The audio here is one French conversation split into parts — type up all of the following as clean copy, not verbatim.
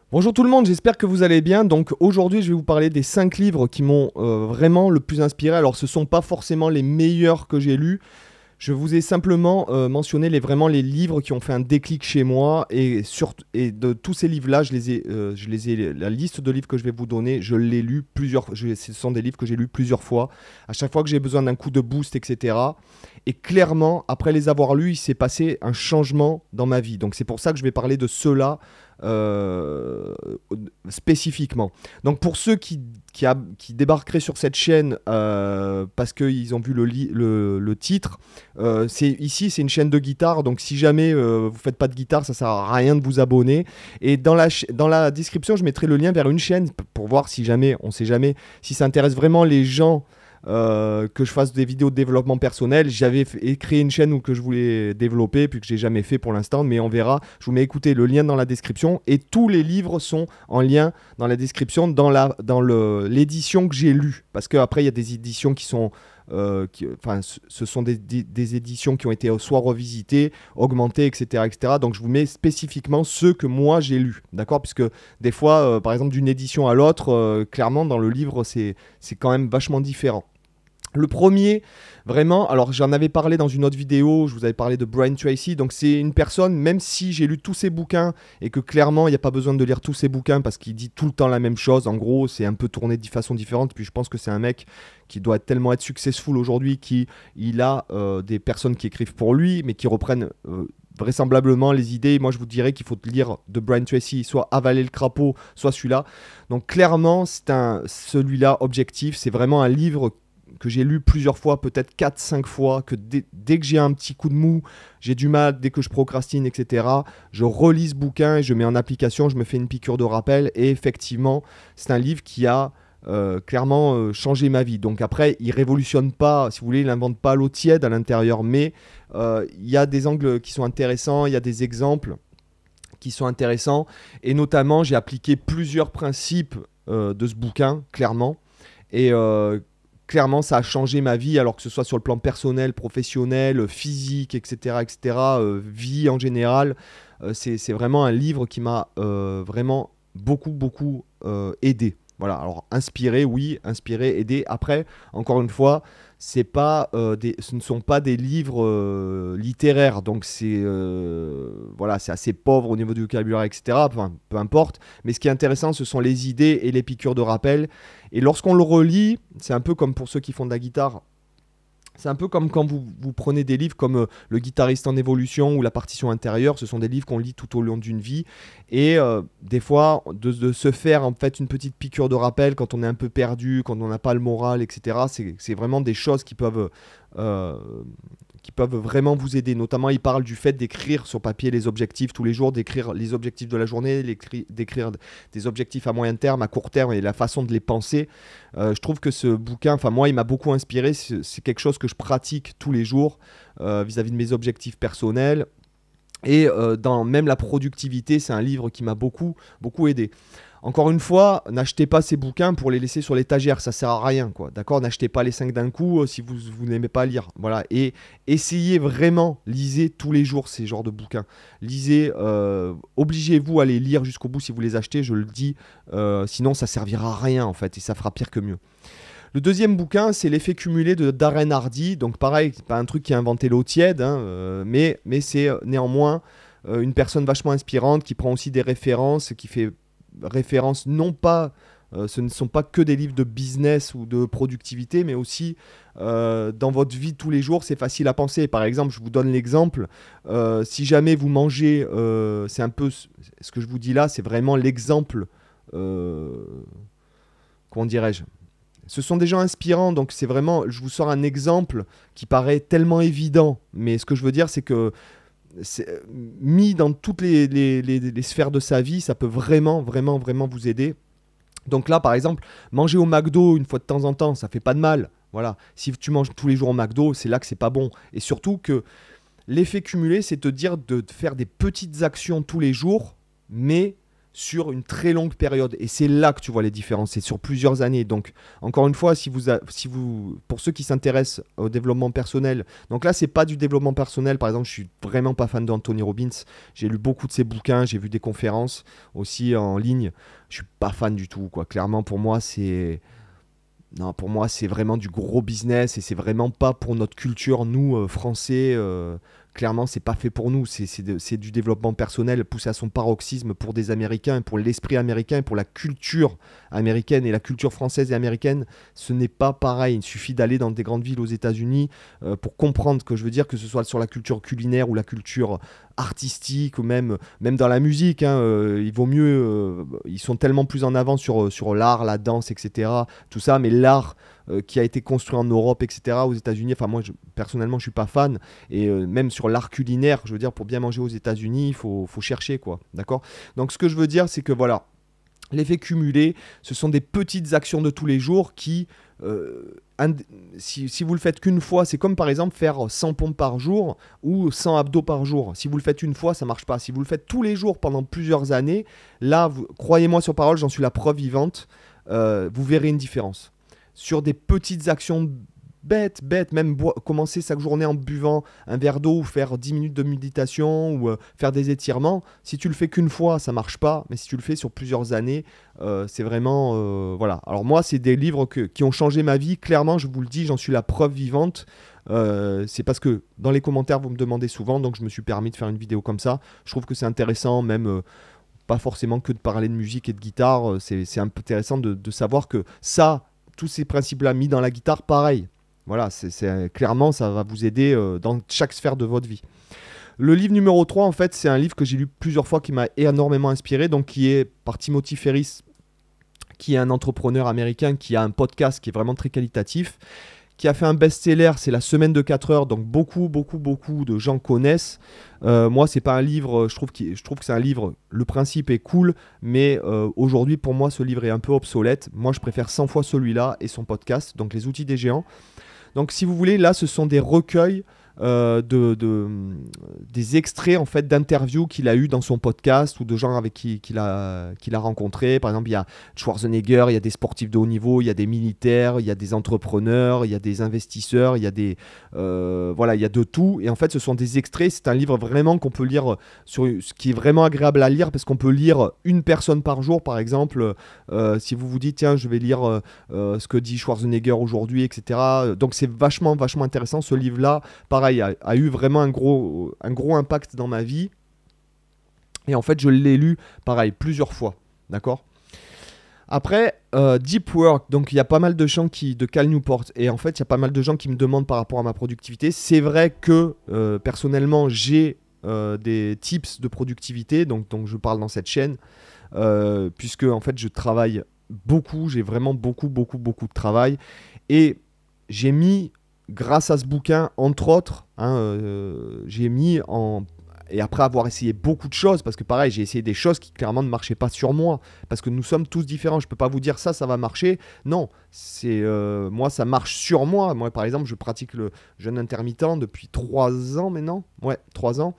Bonjour tout le monde, j'espère que vous allez bien. Donc aujourd'hui, je vais vous parler des 5 livres qui m'ont vraiment le plus inspiré. Alors ce ne sont pas forcément les meilleurs que j'ai lus. Je vous ai simplement mentionné vraiment les livres qui ont fait un déclic chez moi. Et de tous ces livres-là, la liste de livres que je vais vous donner, je l'ai lu ce sont des livres que j'ai lus plusieurs fois. À chaque fois que j'ai besoin d'un coup de boost, etc. Et clairement, après les avoir lus, il s'est passé un changement dans ma vie. Donc c'est pour ça que je vais parler de ceux-là euh, spécifiquement. Donc pour ceux qui débarqueraient sur cette chaîne parce qu'ils ont vu le titre, ici c'est une chaîne de guitare, donc si jamais vous faites pas de guitare, ça sert à rien de vous abonner. Et dans la description, je mettrai le lien vers une chaîne pour voir si jamais, on sait jamais, si ça intéresse vraiment les gens que je fasse des vidéos de développement personnel. J'avais créé une chaîne où que je voulais développer, puis que j'ai jamais fait pour l'instant, mais on verra. Je vous mets écouter le lien dans la description et tous les livres sont en lien dans la description dans l'édition que j'ai lue. Parce qu'après, il y a des éditions qui sont ce sont des éditions qui ont été soit revisitées, augmentées, etc., etc. Donc je vous mets spécifiquement ceux que moi j'ai lus, d'accord? Puisque des fois, par exemple, d'une édition à l'autre, clairement dans le livre, c'est quand même vachement différent. Le premier, vraiment, alors j'en avais parlé dans une autre vidéo, je vous avais parlé de Brian Tracy, donc c'est une personne, même si j'ai lu tous ses bouquins et que clairement il n'y a pas besoin de lire tous ses bouquins parce qu'il dit tout le temps la même chose, en gros c'est un peu tourné de façon différente, puis je pense que c'est un mec qui doit tellement être successful aujourd'hui qu'il a des personnes qui écrivent pour lui, mais qui reprennent vraisemblablement les idées. Moi je vous dirais qu'il faut lire de Brian Tracy, soit Avaler le crapaud, soit celui-là. Donc clairement celui-là objectif, c'est vraiment un livre que j'ai lu plusieurs fois, peut-être 4-5 fois, que dès que j'ai un petit coup de mou, j'ai du mal, dès que je procrastine, etc., je relis ce bouquin et je mets en application, je me fais une piqûre de rappel, et effectivement, c'est un livre qui a clairement changé ma vie. Donc après, il révolutionne pas, si vous voulez, il n'invente pas l'eau tiède à l'intérieur, mais il y a des angles qui sont intéressants, il y a des exemples qui sont intéressants, et notamment, j'ai appliqué plusieurs principes de ce bouquin, clairement, et clairement, ça a changé ma vie, alors que ce soit sur le plan personnel, professionnel, physique, etc., etc., vie en général. C'est vraiment un livre qui m'a vraiment beaucoup, beaucoup aidé. Voilà, alors inspiré, oui, inspiré, aidé. Après, encore une fois, ce ne sont pas des livres littéraires, donc voilà, c'est assez pauvre au niveau du vocabulaire, etc. Enfin, peu importe. Mais ce qui est intéressant, ce sont les idées et les piqûres de rappel. Et lorsqu'on le relit, c'est un peu comme pour ceux qui font de la guitare. C'est un peu comme quand vous prenez des livres comme Le guitariste en évolution ou La partition intérieure. Ce sont des livres qu'on lit tout au long d'une vie. Et des fois, de se faire en fait une petite piqûre de rappel quand on est un peu perdu, quand on n'a pas le moral, etc. C'est vraiment des choses euh, qui peuvent vraiment vous aider. Notamment, il parle du fait d'écrire sur papier les objectifs tous les jours, d'écrire les objectifs de la journée, d'écrire des objectifs à moyen terme, à court terme et la façon de les penser. Je trouve que ce bouquin, enfin moi, il m'a beaucoup inspiré. C'est quelque chose que je pratique tous les jours vis-à-vis de mes objectifs personnels. Et dans même la productivité, c'est un livre qui m'a beaucoup, beaucoup aidé. Encore une fois, n'achetez pas ces bouquins pour les laisser sur l'étagère, ça sert à rien, quoi. D'accord? N'achetez pas les 5 d'un coup si vous n'aimez pas lire. Voilà. Et essayez vraiment, lisez tous les jours ces genres de bouquins. Lisez, obligez-vous à les lire jusqu'au bout si vous les achetez, je le dis. Sinon, ça servira à rien, en fait, et ça fera pire que mieux. Le deuxième bouquin, c'est L'effet cumulé de Darren Hardy. Donc pareil, c'est pas un truc qui a inventé l'eau tiède, hein, mais c'est néanmoins une personne vachement inspirante qui prend aussi des références, qui fait référence non pas, ce ne sont pas que des livres de business ou de productivité, mais aussi dans votre vie de tous les jours, c'est facile à penser. Par exemple, je vous donne l'exemple, si jamais vous mangez, c'est un peu ce que je vous dis là, c'est vraiment l'exemple, comment dirais-je, ce sont des gens inspirants, donc c'est vraiment, je vous sors un exemple qui paraît tellement évident, mais ce que je veux dire, c'est que mis dans toutes les sphères de sa vie, ça peut vraiment, vraiment, vraiment vous aider. Donc là, par exemple, manger au McDo une fois de temps en temps, ça fait pas de mal. Voilà. Si tu manges tous les jours au McDo, c'est là que c'est pas bon. Et surtout que l'effet cumulé, c'est te dire de faire des petites actions tous les jours, mais sur une très longue période. Et c'est là que tu vois les différences, c'est sur plusieurs années. Donc, encore une fois, pour ceux qui s'intéressent au développement personnel, donc là, c'est pas du développement personnel. Par exemple, je suis vraiment pas fan d'Anthony Robbins. J'ai lu beaucoup de ses bouquins, j'ai vu des conférences aussi en ligne. Je suis pas fan du tout, quoi. Clairement, pour moi, c'est... Non, pour moi, c'est vraiment du gros business et c'est vraiment pas pour notre culture, nous, Français. Clairement, c'est pas fait pour nous. C'est du développement personnel poussé à son paroxysme pour des Américains, pour l'esprit américain, pour la culture américaine et la culture française et américaine. Ce n'est pas pareil. Il suffit d'aller dans des grandes villes aux États-Unis pour comprendre ce que je veux dire, que ce soit sur la culture culinaire ou la culture artistique ou même dans la musique. Il vaut mieux. Ils sont tellement plus en avant sur l'art, la danse, etc. Tout ça, mais l'art qui a été construit en Europe, etc., aux États-Unis. Enfin, moi, personnellement, je suis pas fan. Et même sur l'art culinaire, je veux dire, pour bien manger aux États-Unis, il faut chercher, quoi. D'accord ? Donc, ce que je veux dire, c'est que voilà, l'effet cumulé, ce sont des petites actions de tous les jours qui, si vous le faites qu'une fois, c'est comme par exemple faire 100 pompes par jour ou 100 abdos par jour. Si vous le faites une fois, ça marche pas. Si vous le faites tous les jours pendant plusieurs années, là, croyez-moi sur parole, j'en suis la preuve vivante, vous verrez une différence. Sur des petites actions bêtes, même commencer chaque journée en buvant un verre d'eau ou faire 10 minutes de méditation ou faire des étirements, si tu le fais qu'une fois, ça marche pas, mais si tu le fais sur plusieurs années, c'est vraiment... voilà. Alors moi, c'est des livres qui ont changé ma vie, clairement, je vous le dis, j'en suis la preuve vivante. C'est parce que dans les commentaires, vous me demandez souvent, donc je me suis permis de faire une vidéo comme ça. Je trouve que c'est intéressant, même... pas forcément que de parler de musique et de guitare, c'est un peu intéressant de savoir que ça, tous ces principes-là mis dans la guitare, pareil. Voilà, clairement, ça va vous aider dans chaque sphère de votre vie. Le livre numéro 3, en fait, c'est un livre que j'ai lu plusieurs fois qui m'a énormément inspiré, donc qui est par Timothy Ferriss, qui est un entrepreneur américain, qui a un podcast qui est vraiment très qualitatif, qui a fait un best-seller, c'est La Semaine de 4 heures, donc beaucoup de gens connaissent. Moi, c'est pas un livre, je trouve que c'est un livre, le principe est cool, mais aujourd'hui, pour moi, ce livre est un peu obsolète. Moi, je préfère 100 fois celui-là et son podcast, donc Les Outils des Géants. Donc, si vous voulez, là, ce sont des recueils des extraits en fait d'interviews qu'il a eu dans son podcast ou de gens avec qu'il a rencontré. Par exemple, il y a Schwarzenegger, il y a des sportifs de haut niveau, il y a des militaires, il y a des entrepreneurs, il y a des investisseurs, il y a des voilà, il y a de tout. Et en fait, ce sont des extraits. C'est un livre vraiment qu'on peut lire ce qui est vraiment agréable à lire parce qu'on peut lire une personne par jour, par exemple. Si vous vous dites tiens, je vais lire ce que dit Schwarzenegger aujourd'hui, etc. Donc c'est vachement intéressant ce livre-là. Pareil, a eu vraiment un gros impact dans ma vie. Et en fait, je l'ai lu, pareil, plusieurs fois. D'accord ? Après, Deep Work, donc il y a pas mal de gens de Cal Newport. Et en fait, il y a pas mal de gens qui me demandent par rapport à ma productivité. C'est vrai que, personnellement, j'ai des tips de productivité, donc je parle dans cette chaîne. Puisque, en fait, je travaille beaucoup. J'ai vraiment beaucoup de travail. Et j'ai mis... Grâce à ce bouquin, entre autres, j'ai mis en... Et après avoir essayé beaucoup de choses, parce que pareil, j'ai essayé des choses qui clairement ne marchaient pas sur moi, parce que nous sommes tous différents. Je ne peux pas vous dire ça va marcher. Non, moi, ça marche sur moi. Moi, par exemple, je pratique le jeûne intermittent depuis 3 ans maintenant. Ouais, 3 ans.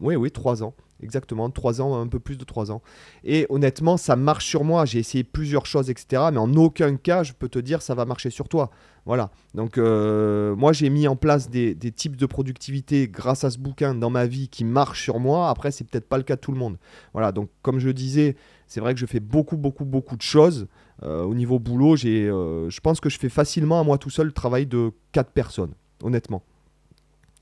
Oui, 3 ans. Exactement, 3 ans, un peu plus de 3 ans. Et honnêtement, ça marche sur moi. J'ai essayé plusieurs choses, etc. Mais en aucun cas, je peux te dire ça va marcher sur toi. Voilà. Donc, moi, j'ai mis en place des types de productivité grâce à ce bouquin dans ma vie qui marchent sur moi. Après, c'est peut-être pas le cas de tout le monde. Voilà. Donc, comme je disais, c'est vrai que je fais beaucoup de choses. Au niveau boulot, je pense que je fais facilement à moi tout seul le travail de 4 personnes, honnêtement.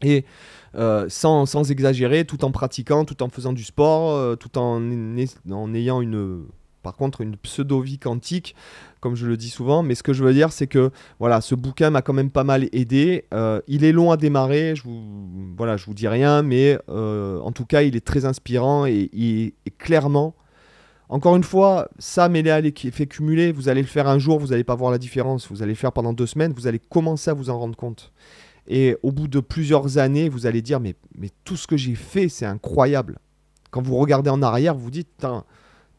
Et sans exagérer, tout en pratiquant, tout en faisant du sport, tout en ayant par contre une pseudo-vie quantique, comme je le dis souvent. Mais ce que je veux dire, c'est que voilà, ce bouquin m'a quand même pas mal aidé. Il est long à démarrer, je vous dis rien, mais en tout cas, il est très inspirant et clairement... Encore une fois, ça mêlé à l'effet cumulé, vous allez le faire un jour, vous n'allez pas voir la différence. Vous allez le faire pendant 2 semaines, vous allez commencer à vous en rendre compte. Et au bout de plusieurs années, vous allez dire mais tout ce que j'ai fait, c'est incroyable. Quand vous regardez en arrière, vous dites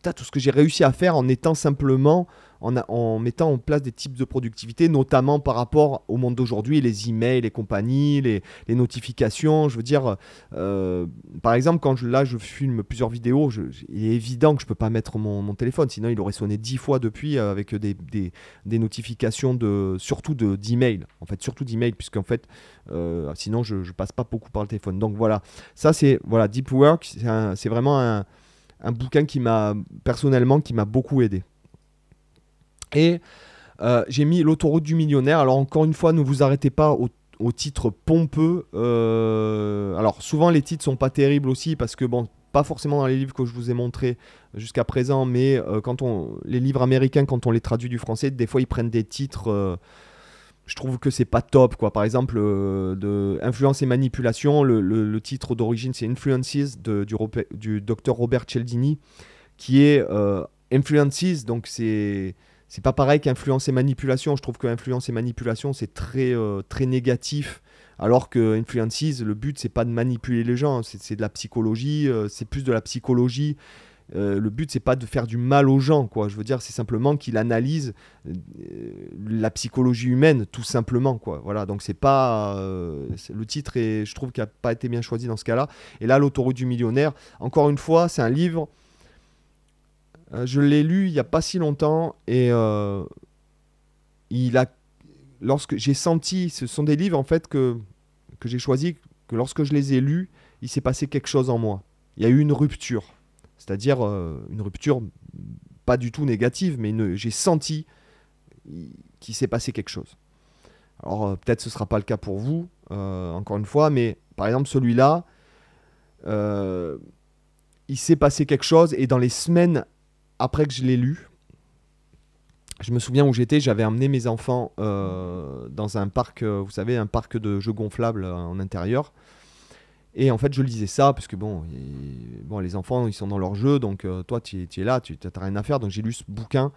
tout ce que j'ai réussi à faire en étant simplement, en mettant en place des types de productivité, notamment par rapport au monde d'aujourd'hui, les emails, les compagnies, les notifications. Je veux dire, par exemple, quand je filme plusieurs vidéos, il est évident que je ne peux pas mettre mon téléphone, sinon il aurait sonné 10 fois depuis avec des notifications surtout d'emails. En fait, surtout d'emails, puisqu'en fait, sinon je ne passe pas beaucoup par le téléphone. Donc voilà, ça c'est Deep Work, c'est vraiment un bouquin personnellement qui m'a beaucoup aidé. Et j'ai mis l'autoroute du millionnaire. Alors encore une fois, ne vous arrêtez pas au titre pompeux. Alors souvent les titres sont pas terribles aussi parce que bon, pas forcément dans les livres que je vous ai montrés jusqu'à présent, mais les livres américains, quand on les traduit du français, des fois ils prennent des titres. Je trouve que c'est pas top, quoi. Par exemple, de Influence et manipulation, le titre d'origine c'est Influences du docteur Robert Cialdini, qui est Influences, donc c'est pas pareil qu'influence et manipulation. Je trouve que influence et manipulation, c'est très, très négatif. Alors que Influences, le but, c'est pas de manipuler les gens, c'est de la psychologie, c'est plus de la psychologie. Le but, c'est pas de faire du mal aux gens, quoi. Je veux dire, c'est simplement qu'il analyse la psychologie humaine, tout simplement, quoi. Voilà, donc c'est pas... le titre, je trouve qu'il n'a pas été bien choisi dans ce cas-là. Et là, L'autoroute du millionnaire, encore une fois, c'est un livre... je l'ai lu il n'y a pas si longtemps et lorsque j'ai senti, ce sont des livres en fait que j'ai choisis, que lorsque je les ai lus, il s'est passé quelque chose en moi. Il y a eu une rupture, c'est-à-dire une rupture pas du tout négative, mais j'ai senti qu'il s'est passé quelque chose. Alors peut-être ce ne sera pas le cas pour vous, encore une fois, mais par exemple celui-là, il s'est passé quelque chose et dans les semaines après que je l'ai lu, je me souviens où j'étais, j'avais emmené mes enfants dans un parc, vous savez, un parc de jeux gonflables en intérieur. Et en fait, je lisais ça, parce que bon, les enfants, ils sont dans leur jeu, donc toi, tu es là, tu n'as rien à faire. Donc j'ai lu ce bouquin.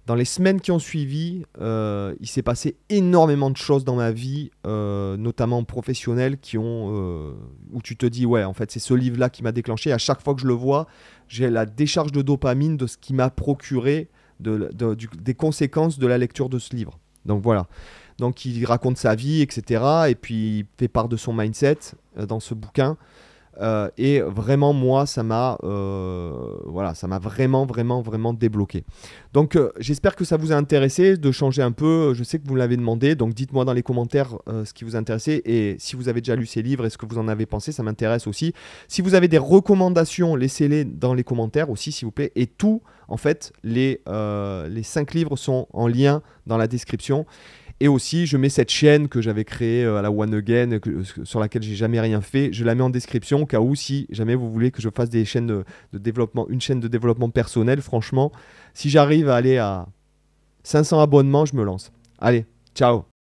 Dans les semaines qui ont suivi, il s'est passé énormément de choses dans ma vie, notamment professionnelles, où tu te dis, ouais, en fait, c'est ce livre-là qui m'a déclenché. À chaque fois que je le vois, j'ai la décharge de dopamine de ce qui m'a procuré des conséquences de la lecture de ce livre. Donc voilà. Donc il raconte sa vie, etc. Et puis il fait part de son mindset dans ce bouquin. Et vraiment, moi, ça m'a vraiment, vraiment, vraiment débloqué. Donc, j'espère que ça vous a intéressé de changer un peu. Je sais que vous me l'avez demandé, donc dites-moi dans les commentaires ce qui vous a intéressé et si vous avez déjà lu ces livres et ce que vous en avez pensé, ça m'intéresse aussi. Si vous avez des recommandations, laissez-les dans les commentaires aussi, s'il vous plaît. Et tout, en fait, les 5 livres sont en lien dans la description. Et aussi, je mets cette chaîne que j'avais créée à la One Again, sur laquelle j'ai jamais rien fait. Je la mets en description au cas où, si jamais vous voulez que je fasse des chaînes de développement, une chaîne de développement personnel. Franchement, si j'arrive à aller à 500 abonnements, je me lance. Allez, ciao!